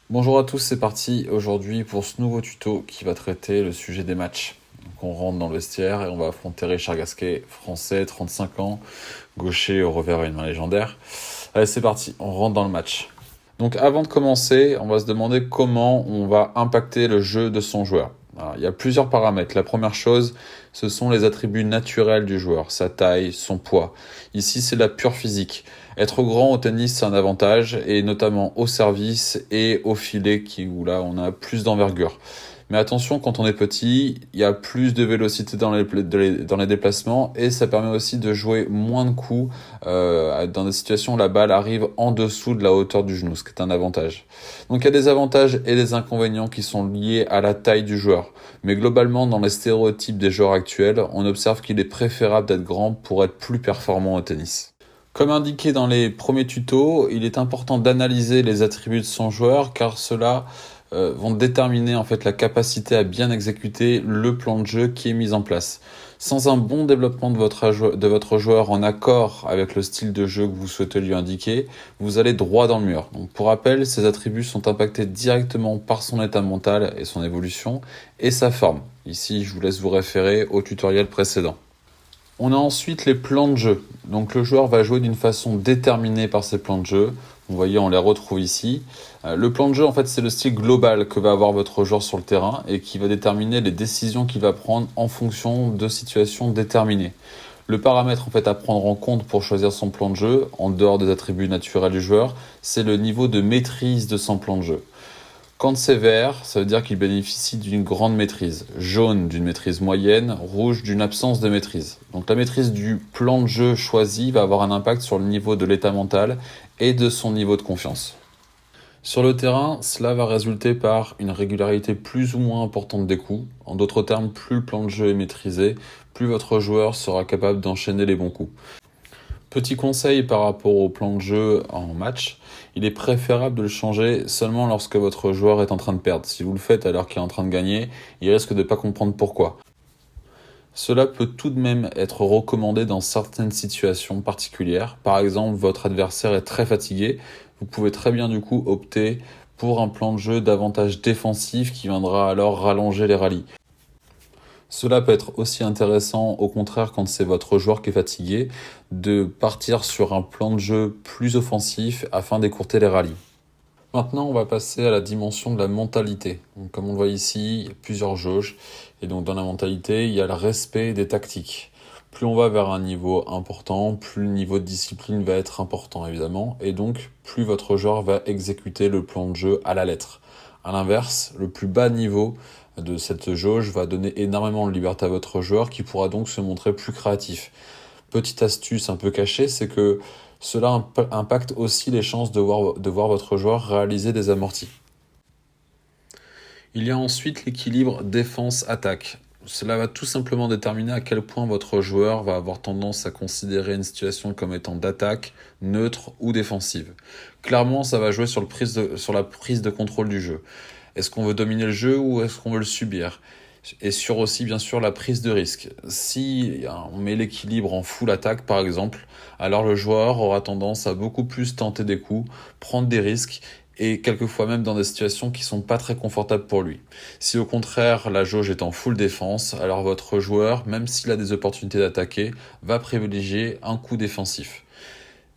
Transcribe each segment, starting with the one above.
Bonjour à tous, c'est parti aujourd'hui pour ce nouveau tuto qui va traiter le sujet des matchs. Donc on rentre dans le vestiaire et on va affronter Richard Gasquet, français, 35 ans, gaucher au revers à une main légendaire. Allez, c'est parti, on rentre dans le match. Donc avant de commencer, on va se demander comment on va impacter le jeu de son joueur. Alors, il y a plusieurs paramètres. La première chose, ce sont les attributs naturels du joueur, sa taille, son poids. Ici, c'est la pure physique. Être grand au tennis, c'est un avantage, et notamment au service et au filet, où là, on a plus d'envergure. Mais attention, quand on est petit, il y a plus de vélocité dans les déplacements, et ça permet aussi de jouer moins de coups dans des situations où la balle arrive en dessous de la hauteur du genou, ce qui est un avantage. Donc il y a des avantages et des inconvénients qui sont liés à la taille du joueur. Mais globalement, dans les stéréotypes des joueurs actuels, on observe qu'il est préférable d'être grand pour être plus performant au tennis. Comme indiqué dans les premiers tutos, il est important d'analyser les attributs de son joueur car cela vont déterminer en fait la capacité à bien exécuter le plan de jeu qui est mis en place. Sans un bon développement de votre joueur en accord avec le style de jeu que vous souhaitez lui indiquer, vous allez droit dans le mur. Donc pour rappel, ces attributs sont impactés directement par son état mental et son évolution et sa forme. Ici, je vous laisse vous référer au tutoriel précédent. On a ensuite les plans de jeu. Donc le joueur va jouer d'une façon déterminée par ses plans de jeu. Vous voyez, on les retrouve ici. Le plan de jeu, en fait, c'est le style global que va avoir votre joueur sur le terrain et qui va déterminer les décisions qu'il va prendre en fonction de situations déterminées. Le paramètre en fait à prendre en compte pour choisir son plan de jeu, en dehors des attributs naturels du joueur, c'est le niveau de maîtrise de son plan de jeu. Quand c'est vert, ça veut dire qu'il bénéficie d'une grande maîtrise. Jaune, d'une maîtrise moyenne. Rouge, d'une absence de maîtrise. Donc la maîtrise du plan de jeu choisi va avoir un impact sur le niveau de l'état mental et de son niveau de confiance. Sur le terrain, cela va résulter par une régularité plus ou moins importante des coups. En d'autres termes, plus le plan de jeu est maîtrisé, plus votre joueur sera capable d'enchaîner les bons coups. Petit conseil par rapport au plan de jeu en match, il est préférable de le changer seulement lorsque votre joueur est en train de perdre. Si vous le faites alors qu'il est en train de gagner, il risque de ne pas comprendre pourquoi. Cela peut tout de même être recommandé dans certaines situations particulières. Par exemple, votre adversaire est très fatigué, vous pouvez très bien du coup opter pour un plan de jeu davantage défensif qui viendra alors rallonger les rallyes. Cela peut être aussi intéressant, au contraire, quand c'est votre joueur qui est fatigué, de partir sur un plan de jeu plus offensif afin d'écourter les rallyes. Maintenant, on va passer à la dimension de la mentalité. Donc, comme on le voit ici, il y a plusieurs jauges. Et donc, dans la mentalité, il y a le respect des tactiques. Plus on va vers un niveau important, plus le niveau de discipline va être important, évidemment. Et donc, plus votre joueur va exécuter le plan de jeu à la lettre. À l'inverse, le plus bas niveau de cette jauge va donner énormément de liberté à votre joueur qui pourra donc se montrer plus créatif. Petite astuce un peu cachée, c'est que cela impacte aussi les chances de voir votre joueur réaliser des amortis. Il y a ensuite l'équilibre défense-attaque. Cela va tout simplement déterminer à quel point votre joueur va avoir tendance à considérer une situation comme étant d'attaque, neutre ou défensive. Clairement, ça va jouer sur la prise de contrôle du jeu. Est-ce qu'on veut dominer le jeu ou est-ce qu'on veut le subir? Et sur aussi bien sûr la prise de risque. Si on met l'équilibre en full attaque par exemple, alors le joueur aura tendance à beaucoup plus tenter des coups, prendre des risques et quelquefois même dans des situations qui sont pas très confortables pour lui. Si au contraire la jauge est en full défense, alors votre joueur, même s'il a des opportunités d'attaquer, va privilégier un coup défensif.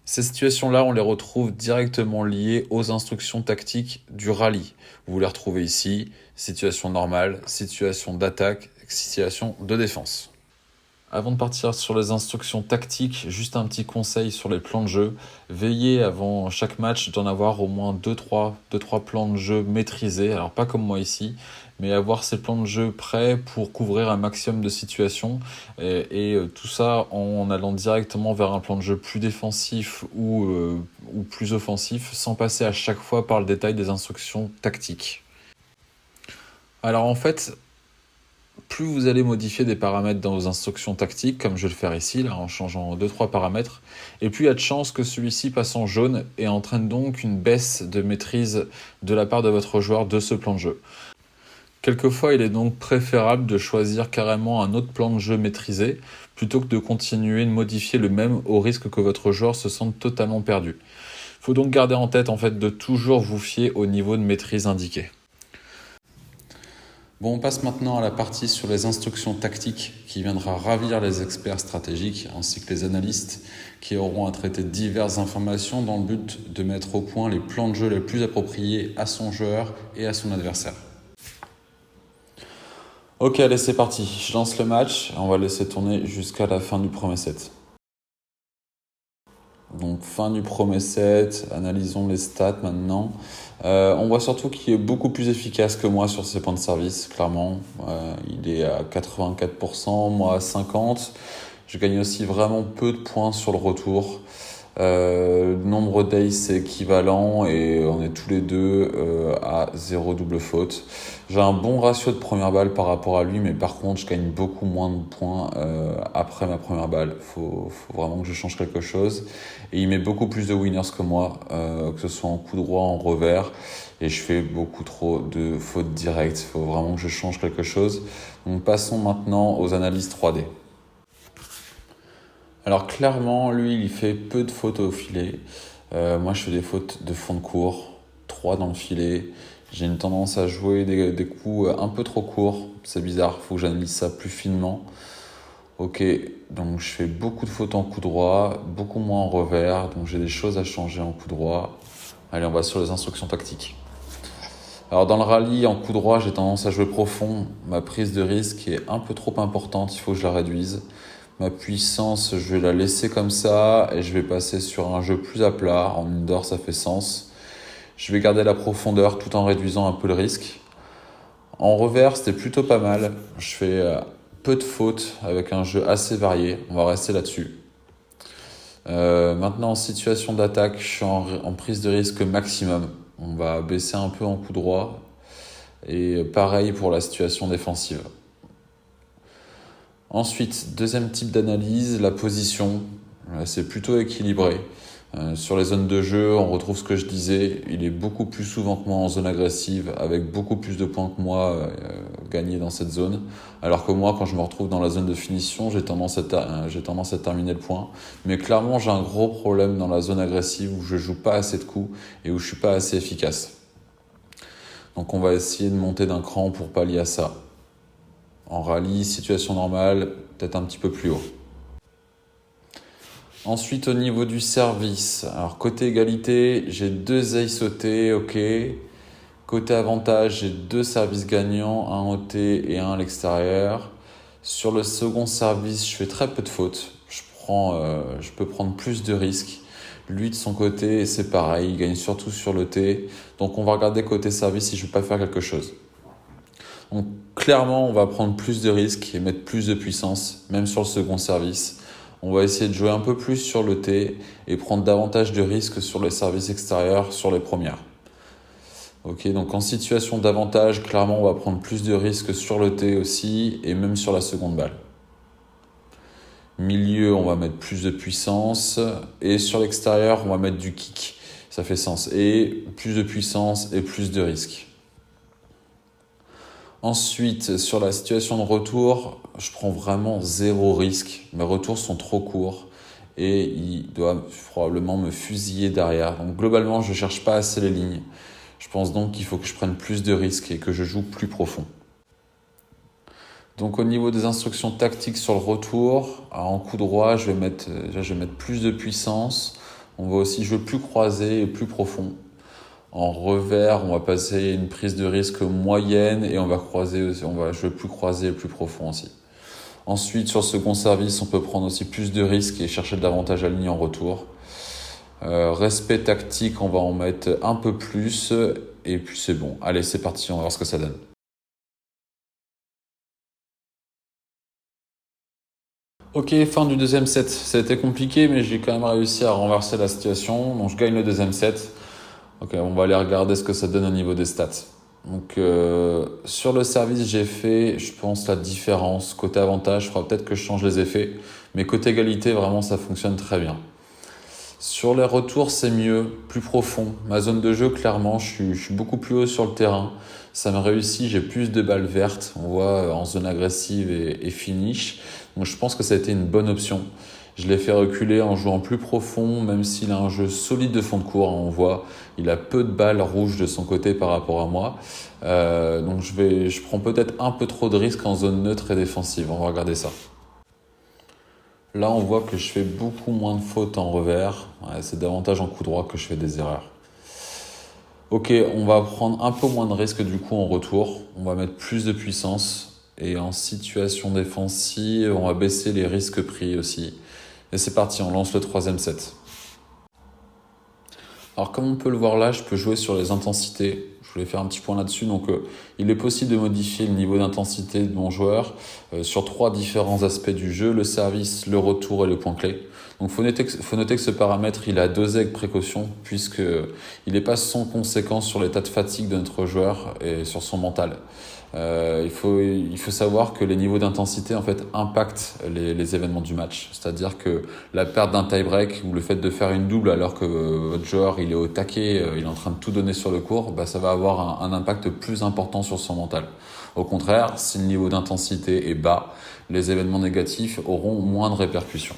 Ces situations-là, on les retrouve directement liées aux instructions tactiques du rallye. Vous les retrouvez ici, situation normale, situation d'attaque, situation de défense. Avant de partir sur les instructions tactiques, juste un petit conseil sur les plans de jeu. Veillez avant chaque match d'en avoir au moins 2-3 plans de jeu maîtrisés. Alors pas comme moi ici, mais avoir ces plans de jeu prêts pour couvrir un maximum de situations. Et tout ça en allant directement vers un plan de jeu plus défensif ou plus offensif, sans passer à chaque fois par le détail des instructions tactiques. Alors en fait, plus vous allez modifier des paramètres dans vos instructions tactiques, comme je vais le faire ici, là, en changeant 2-3 paramètres, et plus il y a de chances que celui-ci passe en jaune et entraîne donc une baisse de maîtrise de la part de votre joueur de ce plan de jeu. Quelquefois, il est donc préférable de choisir carrément un autre plan de jeu maîtrisé, plutôt que de continuer de modifier le même au risque que votre joueur se sente totalement perdu. Il faut donc garder en tête en fait de toujours vous fier au niveau de maîtrise indiqué. Bon, on passe maintenant à la partie sur les instructions tactiques qui viendra ravir les experts stratégiques ainsi que les analystes qui auront à traiter diverses informations dans le but de mettre au point les plans de jeu les plus appropriés à son joueur et à son adversaire. Ok, allez, c'est parti. Je lance le match. On va laisser tourner jusqu'à la fin du premier set. Donc fin du premier set, analysons les stats maintenant. On voit surtout qu'il est beaucoup plus efficace que moi sur ses points de service, clairement. Il est à 84%, moi à 50%. Je gagne aussi vraiment peu de points sur le retour. Le nombre d'ace c'est équivalent et on est tous les deux à 0 double faute. J'ai un bon ratio de première balle par rapport à lui, mais par contre je gagne beaucoup moins de points après ma première balle. Faut vraiment que je change quelque chose. Et il met beaucoup plus de winners que moi, que ce soit en coup droit, en revers. Et je fais beaucoup trop de fautes directes. Il faut vraiment que je change quelque chose. Donc passons maintenant aux analyses 3D. Alors clairement, lui, il fait peu de fautes au filet. Moi, je fais des fautes de fond de court, 3 dans le filet. J'ai une tendance à jouer des coups un peu trop courts. C'est bizarre, il faut que j'analyse ça plus finement. Ok, donc je fais beaucoup de fautes en coup droit, beaucoup moins en revers. Donc j'ai des choses à changer en coup droit. Allez, on va sur les instructions tactiques. Alors dans le rallye, en coup droit, j'ai tendance à jouer profond. Ma prise de risque est un peu trop importante, il faut que je la réduise. Ma puissance, je vais la laisser comme ça et je vais passer sur un jeu plus à plat. En indoor, ça fait sens. Je vais garder la profondeur tout en réduisant un peu le risque. En revers, c'était plutôt pas mal. Je fais peu de fautes avec un jeu assez varié. On va rester là-dessus. Maintenant, en situation d'attaque, je suis en prise de risque maximum. On va baisser un peu en coup droit. Et pareil pour la situation défensive. Ensuite, deuxième type d'analyse, la position. C'est plutôt équilibré. Sur les zones de jeu, on retrouve ce que je disais. Il est beaucoup plus souvent que moi en zone agressive, avec beaucoup plus de points que moi gagnés dans cette zone. Alors que moi, quand je me retrouve dans la zone de finition, j'ai tendance à terminer le point. Mais clairement, j'ai un gros problème dans la zone agressive où je joue pas assez de coups et où je suis pas assez efficace. Donc on va essayer de monter d'un cran pour pallier à ça. En rallye, situation normale, peut-être un petit peu plus haut. Ensuite, au niveau du service. Alors, côté égalité, j'ai 2 aces au T, ok. Côté avantage, j'ai 2 services gagnants, un au T et un à l'extérieur. Sur le second service, je fais très peu de fautes. Je peux prendre plus de risques. Lui, de son côté, c'est pareil, il gagne surtout sur le T. Donc, on va regarder côté service si je ne vais pas faire quelque chose. Donc clairement, on va prendre plus de risques et mettre plus de puissance, même sur le second service. On va essayer de jouer un peu plus sur le T et prendre davantage de risques sur les services extérieurs, sur les premières. Ok, donc en situation d'avantage, clairement, on va prendre plus de risques sur le T aussi et même sur la seconde balle. Milieu, on va mettre plus de puissance et sur l'extérieur, on va mettre du kick. Ça fait sens. Et plus de puissance et plus de risques. Ensuite, sur la situation de retour, je prends vraiment 0 risque. Mes retours sont trop courts et il doit probablement me fusiller derrière. Donc globalement, je ne cherche pas assez les lignes. Je pense donc qu'il faut que je prenne plus de risques et que je joue plus profond. Donc au niveau des instructions tactiques sur le retour, en coup droit, je vais mettre plus de puissance. On va aussi jouer plus croisé et plus profond. En revers, on va passer une prise de risque moyenne et on va jouer plus croisé et plus profond aussi. Ensuite, sur le second service, on peut prendre aussi plus de risques et chercher de l'avantage à ligne en retour. Respect tactique, on va en mettre un peu plus et puis c'est bon. Allez, c'est parti, on va voir ce que ça donne. Ok, fin du deuxième set. Ça a été compliqué, mais j'ai quand même réussi à renverser la situation. Donc je gagne le deuxième set. Ok, on va aller regarder ce que ça donne au niveau des stats. Donc sur le service, j'ai fait, je pense, la différence. Côté avantage, il faudra peut-être que je change les effets. Mais côté égalité, vraiment, ça fonctionne très bien. Sur les retours, c'est mieux, plus profond. Ma zone de jeu, clairement, je suis beaucoup plus haut sur le terrain. Ça me réussit, j'ai plus de balles vertes. On voit en zone agressive et finish. Donc je pense que ça a été une bonne option. Je l'ai fait reculer en jouant plus profond, même s'il a un jeu solide de fond de cours. On voit, il a peu de balles rouges de son côté par rapport à moi. Donc je prends peut-être un peu trop de risques en zone neutre et défensive. On va regarder ça. Là, on voit que je fais beaucoup moins de fautes en revers. Ouais, c'est davantage en coup droit que je fais des erreurs. Ok, on va prendre un peu moins de risques du coup en retour. On va mettre plus de puissance. Et en situation défensive, on va baisser les risques pris aussi. Et c'est parti, on lance le troisième set. Alors comme on peut le voir là, je peux jouer sur les intensités. Je voulais faire un petit point là-dessus. Donc il est possible de modifier le niveau d'intensité de mon joueur sur 3 différents aspects du jeu, le service, le retour et le point clé. Donc faut noter que ce paramètre il a dosé avec précaution puisque il n'est pas sans conséquence sur l'état de fatigue de notre joueur et sur son mental. Il faut savoir que les niveaux d'intensité en fait impactent les événements du match. C'est-à-dire que la perte d'un tie-break ou le fait de faire une double alors que votre joueur il est au taquet, il est en train de tout donner sur le court, bah, ça va avoir un impact plus important sur son mental. Au contraire, si le niveau d'intensité est bas, les événements négatifs auront moins de répercussions.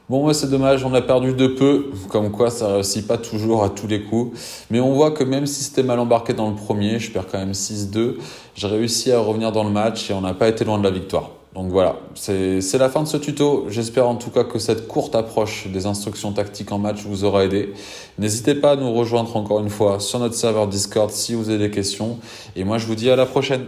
Bon, ouais, c'est dommage, on a perdu de peu, comme quoi ça réussit pas toujours à tous les coups. Mais on voit que même si c'était mal embarqué dans le premier, je perds quand même 6-2, j'ai réussi à revenir dans le match et on n'a pas été loin de la victoire. Donc voilà, c'est la fin de ce tuto. J'espère en tout cas que cette courte approche des instructions tactiques en match vous aura aidé. N'hésitez pas à nous rejoindre encore une fois sur notre serveur Discord si vous avez des questions. Et moi je vous dis à la prochaine.